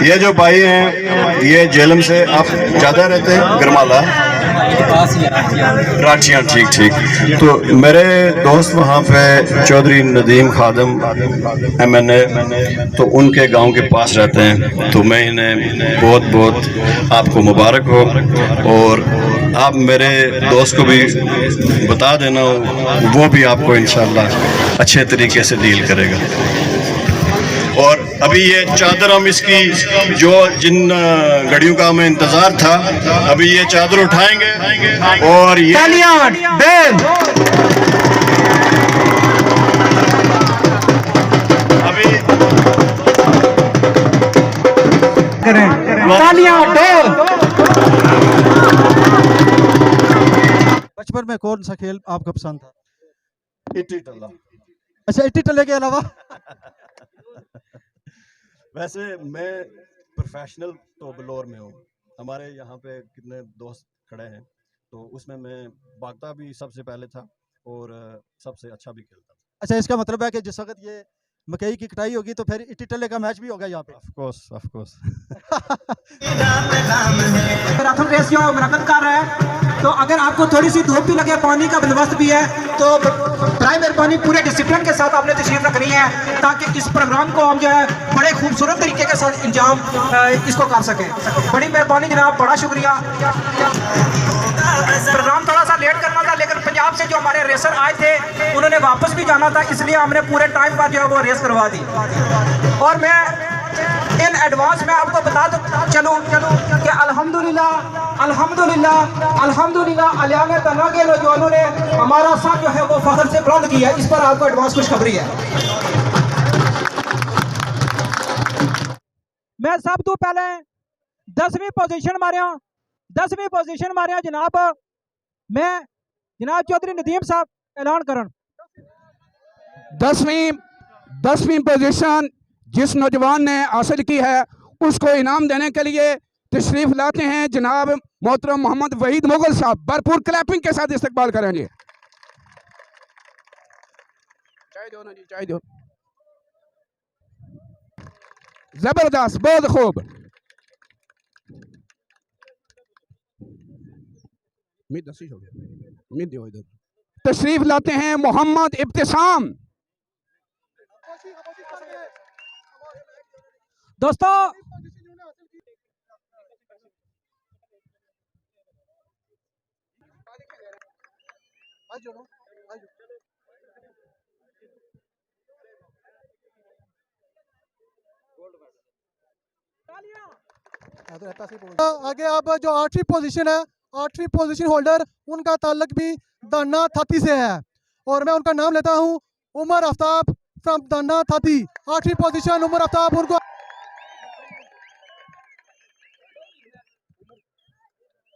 ये जो भाई हैं ये जेलम से आप ज़्यादा रहते हैं गरमाला राठियाँ, ठीक ठीक। तो मेरे दोस्त वहाँ पे चौधरी नदीम खादम MNA, तो उनके गांव के पास रहते हैं। तो मैं इन्हें बहुत बहुत आपको मुबारक हो, और आप मेरे दोस्त को भी बता देना, वो भी आपको इंशाल्लाह अच्छे तरीके से डील करेगा। और अभी ये चादर हम इसकी जो जिन घड़ियों का हमें इंतजार था, अभी ये चादर उठाएंगे और ये अभी बचपन में कौन सा खेल आपको पसंद था? इट्टी टल्ला। अच्छा, इट्टी टल्ले के अलावा? वैसे मैं प्रोफेशनल तो बलौर में हूँ। हमारे यहाँ पे कितने दोस्त खड़े हैं, तो उसमें मैं भागता भी सबसे पहले था और सबसे अच्छा भी खेलता था। अच्छा, इसका मतलब है कि जिस वक्त ये मकई की कटाई होगी तो फिर इट्टी टल्ले का मैच भी होगा यहाँ पे? Of course, of course. Marathon race जो मुनक्कद कर रहा है, तो अगर आपको थोड़ी सी धूप भी लगे, पानी का बंदोबस्त भी है, तो बराए मेहरबानी पूरे डिसिप्लिन के साथ आपने तशरीफ रखनी है, ताकि इस प्रोग्राम को हम जो है बड़े खूबसूरत तरीके के साथ इंजाम इसको कर सकें। बड़ी मेहरबानी जनाब, बड़ा शुक्रिया। प्रोग्राम थोड़ा सा लेट करना था, लेकिन पंजाब से जो हमारे रेसर आए थे उन्होंने वापस भी जाना था, इसलिए हमने पूरे टाइम पर जो है वो रेस करवा दी। और मैं इन एडवांस में आपको बता चलूं कि अल्हम्दुलिल्लाह अल्हम्दुलिल्लाह अल्हम्दुलिल्लाह अलियाने तना के नौजवानों ने हमारा साथ जो है वो फख्र से बुलंद किया। इस पर आपको एडवांस खुशखबरी है। मैं सब तो पहले 10वीं पोजीशन मारिया, 10वीं पोजीशन मारिया जनाब। मैं जनाब चौधरी नदीम साहब ऐलान करन। 10वीं पोजीशन जिस नौजवान ने हासिल की है उसको इनाम देने के लिए तशरीफ लाते हैं जनाब मोहतरम मोहम्मद वहीद मुगल साहब। भरपूर क्लैपिंग के साथ इस्तकबाल करेंगे। चाय दो ना जी, चाय दो। जबरदस्त, बहुत खूब। तशरीफ लाते हैं मोहम्मद इब्तिसाम। दोस्तों आगे अब जो 8वीं पोजीशन है, 8वीं पोजीशन होल्डर, उनका ताल्लुक भी दाना थाती से है, और मैं उनका नाम लेता हूं उमर आफ्ताब फ्रॉम दाना थाती। 8वीं पोजीशन उमर आफ्ताब, उनको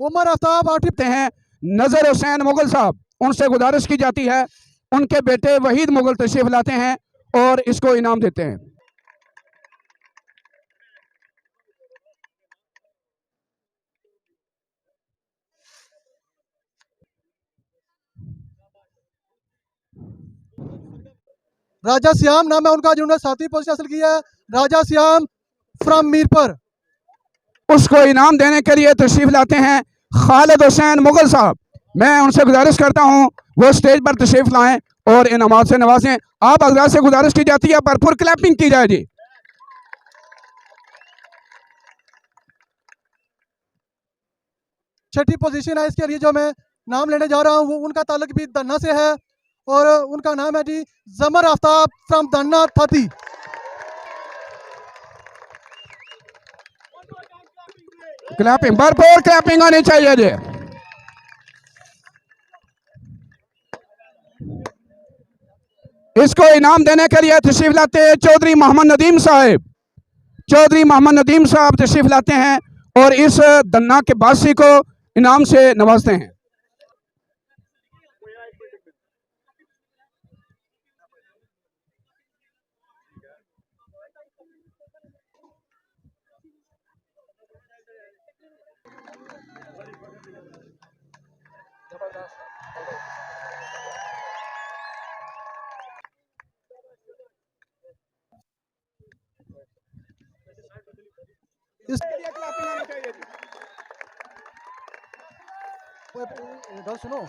उमर आफ्ताब 8वीं हैं नजर हुसैन मुगल साहब। उनसे गुजारिश की जाती है, उनके बेटे वहीद मुगल तशरीफ लाते हैं और इसको इनाम देते हैं। राजा श्याम नाम है उनका, जिन्होंने 7वीं पोजीशन हासिल की है। राजा श्याम फ्रॉम मीरपुर। उसको इनाम देने के लिए तशरीफ लाते हैं खालिद हुसैन मुगल साहब। मैं उनसे गुजारिश करता हूं वो स्टेज पर तशरीफ लाएं और इनामात से नवाजें। आप हज़रात से गुजारिश की जाती है भरपूर क्लैपिंग की जाए जी। 6ठी पोजीशन है, इसके लिए जो मैं नाम लेने जा रहा हूँ वो उनका ताल्लुक भी दन्ना से है, और उनका नाम है जी जमर आफ्ताब फ्रॉम दन्ना थाती। क्लैपिंग, भरपूर क्लैपिंग होनी चाहिए जी। इसको इनाम देने के लिए तशरीफ लाते हैं चौधरी मोहम्मद नदीम साहब। चौधरी मोहम्मद नदीम साहब तशरीफ लाते हैं और इस दन्ना के बासी को इनाम से नवाजते हैं। इस गल सुनो,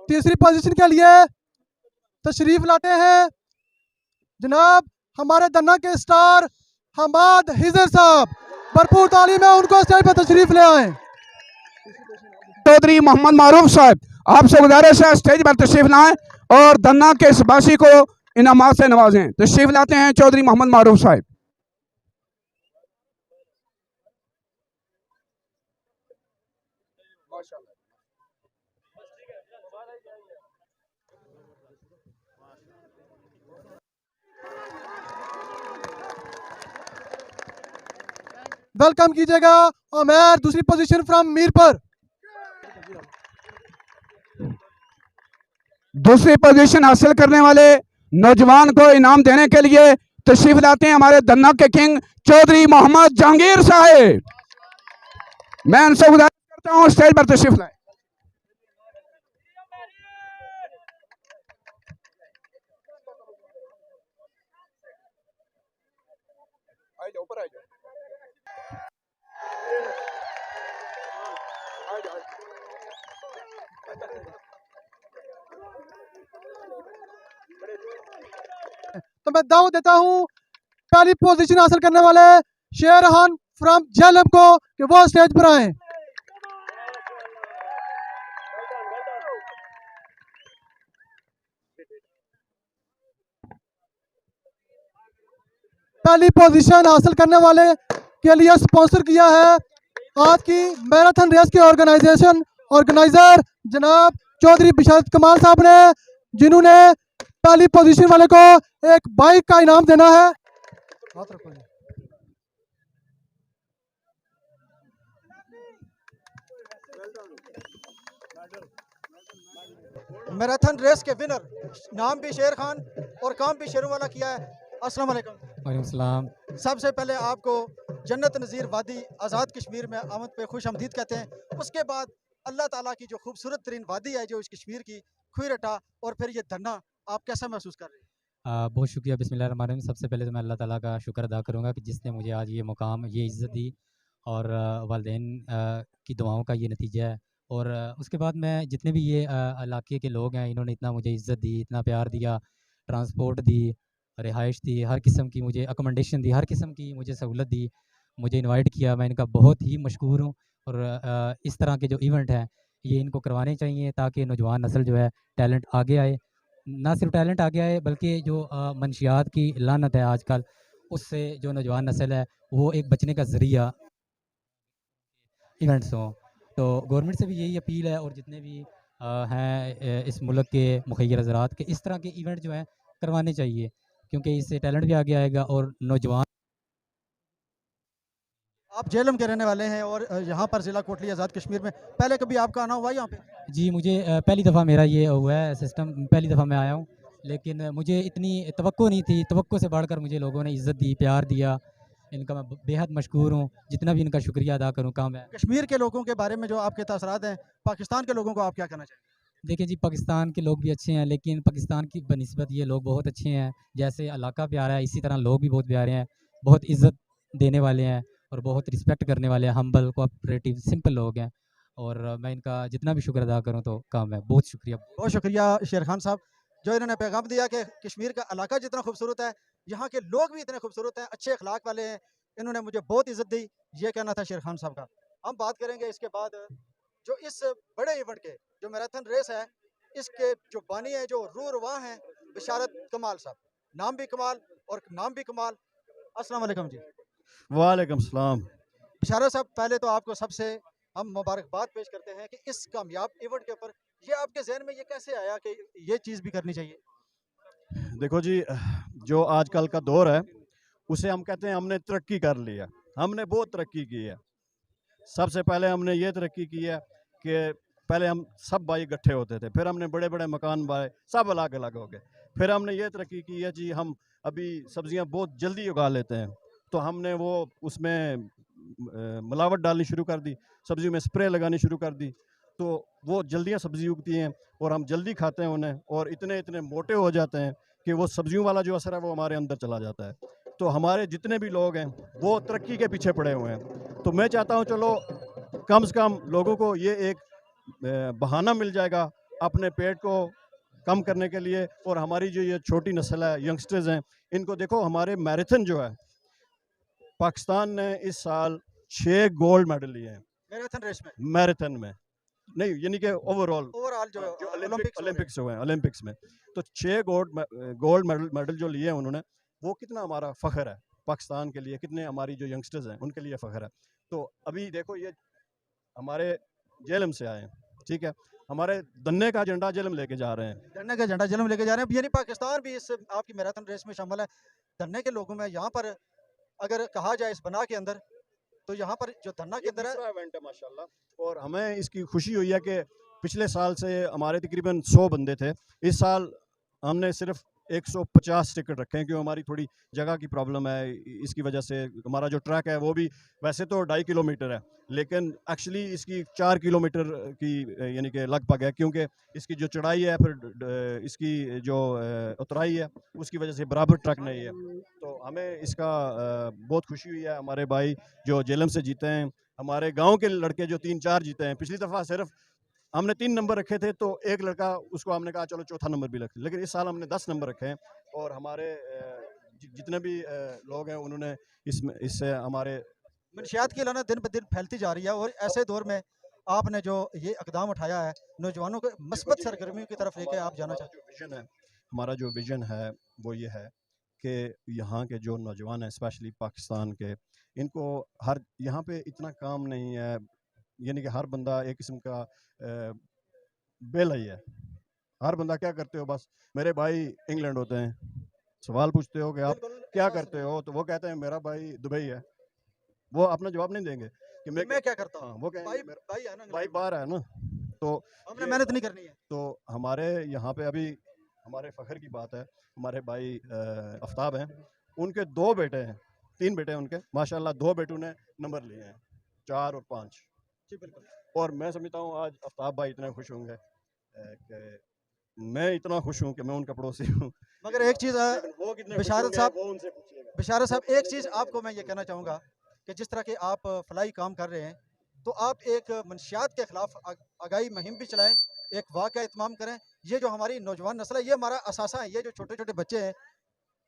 तीसरी पोजीशन के लिए तशरीफ लाते हैं जनाब हमारे दन्ना के स्टार हमाद हिजर साहब। भरपूर तालीम है उनको स्टेज पर तशरीफ ले आए। चौधरी मोहम्मद मारूफ साहब, आपसे गुजारिश है स्टेज पर तशरीफ लाएं और दन्ना के इस बासी को इनामात से नवाजें। तशरीफ लाते हैं चौधरी मोहम्मद मारूफ साहब। वेलकम कीजिएगा उमैर, दूसरी पोजीशन फ्रॉम मीरपुर। दूसरी पोजीशन हासिल करने वाले नौजवान को इनाम देने के लिए तशरीफ लाते हैं हमारे दन्ना के किंग चौधरी मोहम्मद जहांगीर साहब। मैं उनसे गुजारिश करता हूं स्टेज पर तशरीफ लाएं। तो मैं दावत देता हूं पहली पोजीशन हासिल करने वाले शेरहान फ्रॉम झेलम को कि वो स्टेज पर आए। पहली पोजीशन हासिल करने वाले के लिए स्पॉन्सर किया है आज की मैराथन रेस के ऑर्गेनाइजर जनाब चौधरी बिशारत कमाल साहब ने, जिन्होंने पहली पोजीशन वाले को एक बाइक का इनाम देना है। मैराथन रेस के विनर, नाम भी शेर खान और काम भी शेरों वाला किया है। अस्सलाम वालेकुम। वालेकुम सलाम। सबसे पहले आपको जन्नत नज़ीर वादी आज़ाद कश्मीर में आमद पे खुश आमदीद कहते हैं। उसके बाद अल्लाह ताला की जो खूबसूरत तरीन वादी है जो इस कश्मीर की, खुईरटा और फिर ये धन्ना, आप कैसा महसूस कर रहे हैं? बहुत शुक्रिया। बिस्मिल्लाहिर्रहमानिर्रहीम। सबसे पहले तो मैं अल्लाह ताला का शुक्र अदा करूँगा कि जिसने मुझे आज ये मुकाम, ये इज़्ज़त दी और वालिदैन की दुआओं का ये नतीजा है। और उसके बाद मैं जितने भी ये इलाके के लोग हैं, इन्होंने इतना मुझे इज़्ज़त दी, इतना प्यार दिया, ट्रांसपोर्ट दी, रिहाइश दी, हर किस्म की मुझे अकोमोडेशन दी, हर किस्म की मुझे सहूलत दी, मुझे इनवाइट किया। मैं इनका बहुत ही मशकूर हूँ। और इस तरह के जो इवेंट हैं ये इनको करवाने चाहिए ताकि नौजवान नस्ल जो है टैलेंट आगे आए। ना सिर्फ टैलेंट आगे आए बल्कि जो मंशियात की लानत है आजकल, उससे जो नौजवान नस्ल है वो एक बचने का ज़रिया इवेंट्स हों। तो गवर्नमेंट से भी यही अपील है और जितने भी हैं इस मुल्क के मुखैर हज़रात के, इस तरह के इवेंट जो हैं करवाने चाहिए क्योंकि इससे टैलेंट भी आगे आएगा और नौजवान। आप झेलम के रहने वाले हैं और यहाँ पर ज़िला कोटली आज़ाद कश्मीर में पहले कभी आपका आना हुआ यहाँ पे? जी, मुझे पहली दफ़ा मेरा ये हुआ है सिस्टम, पहली दफ़ा मैं आया हूँ, लेकिन मुझे इतनी तवक्को नहीं थी। तवक्को से बढ़कर मुझे लोगों ने इज़्ज़त दी, प्यार दिया। इनका मैं बेहद मशकूर हूँ। जितना भी इनका शुक्रिया अदा करूँ काम है। कश्मीर के लोगों के बारे में जो आपके तासरात हैं, पाकिस्तान के लोगों को आप क्या कहना चाहिए? देखिए जी, पाकिस्तान के लोग भी अच्छे हैं, लेकिन पाकिस्तान की बनिस्बत ये लोग बहुत अच्छे हैं। जैसे इलाका प्यारा है, इसी तरह लोग भी बहुत प्यारे हैं, बहुत इज़्ज़त देने वाले हैं और बहुत रिस्पेक्ट करने वाले हैं, हम्बल, कोऑपरेटिव, सिंपल लोग हैं। और मैं इनका जितना भी शुक्र अदा करूँ तो काम है। बहुत शुक्रिया। बहुत शुक्रिया शेर खान साहब, जो इन्होंने पैगाम दिया कि कश्मीर का इलाका जितना खूबसूरत है, यहाँ के लोग भी इतने खूबसूरत हैं, अच्छे अखलाक वाले हैं। इन्होंने मुझे बहुत इज़्ज़त दी, ये कहना था शेर खान साहब का। हम बात करेंगे इसके बाद जो इस बड़े इवेंट के, जो मैराथन रेस है, इसके जो बानी है, जो रूरवा हैं, बिशारत कमाल साहब। नाम भी कमाल और नाम भी कमाल। अस्सलाम वालेकुम जी। वालेकुम सलाम। बिशारत साहब, पहले तो आपको सबसे हम मुबारकबाद पेश करते हैं कि इस कामयाब इवेंट के ऊपर ये आपके जहन में ये कैसे आया कि ये चीज़ भी करनी चाहिए? देखो जी, जो आजकल का दौर है उसे हम कहते हैं हमने तरक्की कर लिया। हमने बहुत तरक्की की है। सबसे पहले हमने ये तरक्की की है कि पहले हम सब भाई इकट्ठे होते थे, फिर हमने बड़े बड़े मकान बनाए, सब अलग अलग हो गए। फिर हमने ये तरक्की की है जी, हम अभी सब्जियां बहुत जल्दी उगा लेते हैं, तो हमने वो उसमें मिलावट डालनी शुरू कर दी, सब्जियों में स्प्रे लगानी शुरू कर दी, तो वो जल्दियाँ सब्जी उगती हैं और हम जल्दी खाते हैं उन्हें, और इतने इतने मोटे हो जाते हैं कि वो सब्जियों वाला जो असर है वो हमारे अंदर चला जाता है। तो हमारे जितने भी लोग हैं वो तरक्की के पीछे पड़े हुए हैं। तो मैं चाहता हूँ चलो कम से कम लोगों को ये एक बहाना मिल जाएगा अपने पेट को कम करने के लिए। और हमारी जो ये छोटी नस्ल है, यंगस्टर्स हैं, इनको देखो, हमारे मैराथन जो है, पाकिस्तान ने इस साल 6 गोल्ड मेडल लिए हैं मैराथन रेस में, मैराथन में, नहीं यानी कि ओवरऑल ओवरऑल जो ओलंपिक्स हुए हैं, ओलंपिक्स में। तो 6 गोल्ड मेडल जो लिए हैं उन्होंने, वो कितना हमारा फ़ख्र है पाकिस्तान के लिए, कितने हमारी जो यंगस्टर्स हैं उनके लिए फ़ख्र है। तो अभी देखो ये हमारे जेलम से आए हैं, ठीक है, हमारे दन्ने का झंडा जेलम लेके जा रहे हैं। धन्ने का झंडा जन्म लेके जा रहे हैं, यानी पाकिस्तान भी इस आपकी मैराथन रेस में शामिल है। धन्ने के लोगों में यहाँ पर अगर कहा जाए इस बना के अंदर, तो यहाँ पर जो धन्ना के अंदर है, दूसरा इवेंट है माशाल्लाह। और हमें इसकी खुशी हुई है कि पिछले साल से हमारे तकरीबन 100 बंदे थे, इस साल हमने सिर्फ 150 टिकट रखे हैं, क्योंकि हमारी थोड़ी जगह की प्रॉब्लम है। इसकी वजह से हमारा जो ट्रैक है वो भी वैसे तो 2.5 किलोमीटर है, लेकिन एक्चुअली इसकी 4 किलोमीटर की यानी कि लगभग है, क्योंकि इसकी जो चढ़ाई है, फिर इसकी जो उतराई है, उसकी वजह से बराबर ट्रैक नहीं है। तो हमें इसका बहुत खुशी हुई है। हमारे भाई जो जेलम से जीते हैं, हमारे गाँव के लड़के जो 3-4 जीते हैं। पिछली दफ़ा सिर्फ हमने 3 नंबर रखे थे, तो एक लड़का, उसको हमने कहा चलो चौथा नंबर भी रख, लेकिन इस साल हमने 10 नंबर रखे हैं। और हमारे जितने भी लोग हैं उन्होंने इससे हमारे मनशियात की लानत दिन ब दिन फैलती जा रही है। और ऐसे दौर में आपने जो ये इकदाम उठाया है, नौजवानों को मस्बत सरगर्मियों की तरफ लेके आप जाना चाहते हैं। हमारा जो विजन है वो ये है कि यहाँ के जो नौजवान हैं, स्पेशली पाकिस्तान के, इनको हर यहाँ पे इतना काम नहीं है, यानी कि हर बंदा एक किस्म का बेल ही है। हर बंदा क्या करते हो, बस मेरे भाई इंग्लैंड होते हैं, सवाल पूछते हो कि आप क्या करते हो, तो वो कहते हैं मेरा भाई दुबई है। वो अपना जवाब नहीं देंगे कि मैं क्या करता हूँ, हाँ, वो भाई कहेंगे भाई है ना, भाई बाहर है ना, तो हमने मेहनत नहीं करनी है। तो हमारे यहाँ पे अभी हमारे फ़ख्र की बात है, हमारे भाई आफ्ताब हैं, उनके 2 बेटे हैं, 3 बेटे हैं उनके, माशाल्लाह 2 बेटों ने नंबर लिए हैं, 4 और 5। जी बिल्कुल। और मैं समझता हूँ आज आफ्ताब भाई इतने खुश होंगे कि मैं इतना खुश हूँ कि मैं उनका पड़ोसी हूँ। मगर एक चीज़ वो कितने बिशारत साहब, वो उनसे पूछिएगा। बिशारत साहब, एक चीज़ आपको मैं ये कहना चाहूँगा कि जिस तरह के आप फलाई काम कर रहे हैं, तो आप एक मनशियात के ख़िलाफ़ आगाही मुहिम भी चलाएँ, एक वाक़या इत्माम करें। ये जो हमारी नौजवान नस्ल है, ये हमारा असासा है, ये जो छोटे छोटे बच्चे हैं,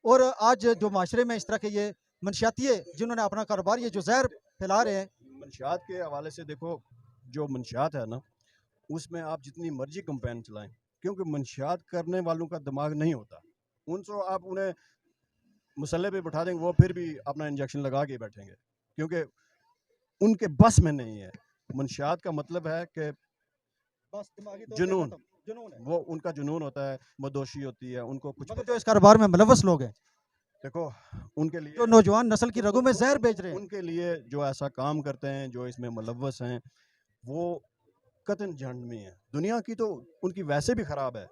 और आज जो माशरे में इस तरह के ये मनशियाती है जिन्होंने अपना कारोबार, ये जो जहर फैला रहे हैं। मंशियात के हवाले से देखो, जो मंशियात है ना, उसमें आप जितनी मर्जी कंपेन चलाएं, क्योंकि मंशियात करने वालों का दिमाग नहीं होता। उनसे आप उन्हें मसले पे बैठा देंगे, वो फिर भी अपना इंजेक्शन लगा के बैठेंगे, क्योंकि उनके बस में नहीं है। मंशियात का मतलब है कि बस दिमागी तौर पे जुनून, खत्म, जुनून है। वो उनका जुनून होता है, मदोशी होती है, उनको कुछ मगर जो इस कारोबार में मुलव्वस लोग हैं, देखो उनके लिए जो नौजवान नस्ल की रगों में जहर बेच रहे हैं, उनके लिए जो ऐसा काम करते हैं, जो इसमें मुलव्वस हैं, वो कतन जहन्नमी है। दुनिया की तो उनकी वैसे भी ख़राब है।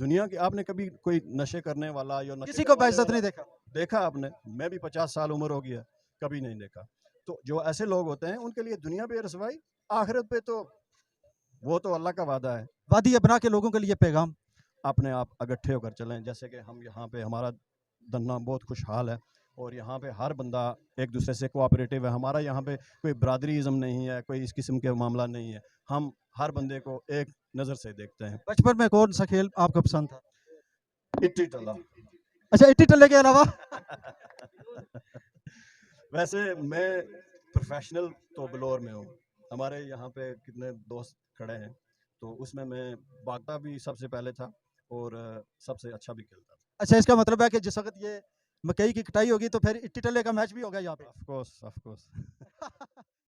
दुनिया की आपने कभी कोई नशे करने वाला या नशे किसी को करवाने बेइज्जत वाला नहीं देखा। देखा आपने? मैं भी 50 साल उम्र हो गया, कभी नहीं देखा। तो जो ऐसे लोग होते हैं उनके लिए दुनिया पे रसवाई, आखिरत पे तो वो तो अल्लाह का वादा है। वादी अबना के लोगों के लिए पैगाम, अपने आप इकट्ठे होकर चलें। जैसे कि हम यहाँ पे, हमारा दन्ना बहुत खुशहाल है और यहाँ पे हर बंदा एक दूसरे से कोऑपरेटिव है। हमारा यहाँ पे कोई बरादरीज़म नहीं है, कोई इस किस्म के मामला नहीं है। हम हर बंदे को एक नज़र से देखते हैं। बचपन में कौन सा खेल आपको पसंद था? इट्टी टल्ला। अच्छा, इट्टी टल्ले के अलावा? वैसे मैं प्रोफेशनल तो बलौर में हूँ। हमारे यहाँ पे कितने दोस्त खड़े हैं, तो उसमें मैं भागता भी सबसे पहले था और सबसे अच्छा भी खेलता था। अच्छा, इसका मतलब है कि जिस वक्त ये मकई की कटाई होगी तो फिर इट्टी टल्ले का मैच भी होगा यहाँ पे। Of course